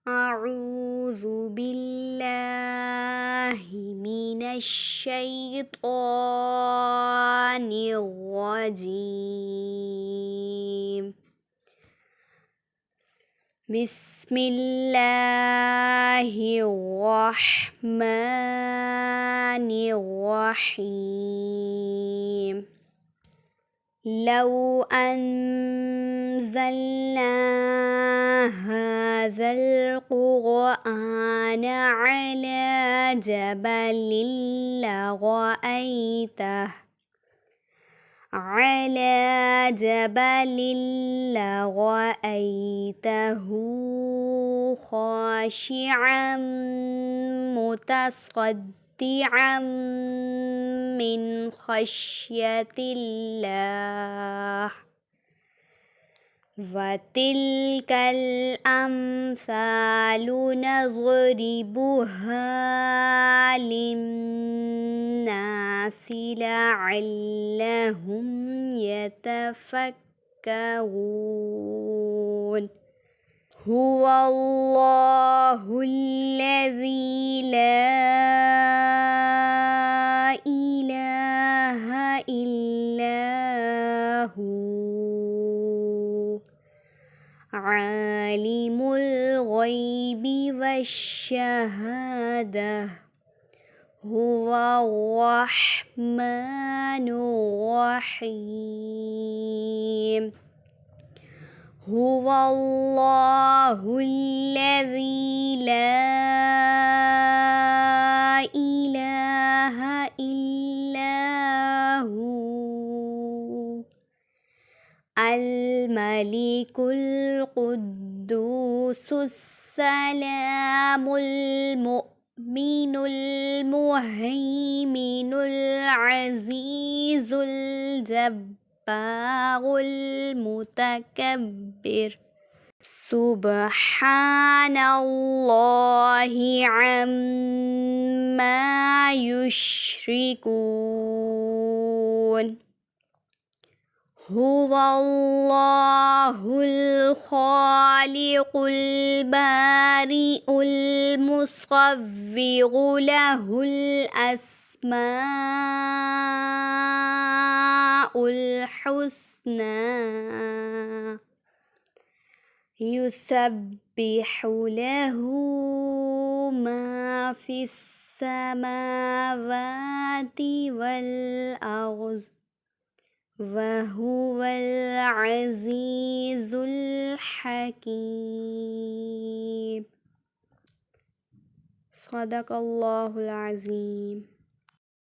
أعوذ بالله من الشيطان الرجيم. بسم الله الرحمن الرحيم. لو أنزلنا هذا القرآن على جبل لرأيته خاشعا متصدعا من خشية الله. وتلك الأمثال نضربها للناس لعلهم يتفكرون. هو الله الذي لا إله إلا هو عالم الغيب والشهادة. هو الرحمن الرحيم. هو الله الذي لا إله إلا هو الملك القدوس السلام المؤمن المهيمن العزيز الجبار المتكبر. سبحان الله عما يشركون. هو الله الخالق البارئ المصور له الأسماء الحسنى يسبح له ما في السماوات والأرض وهو العزيز الحكيم. صدق الله العظيم.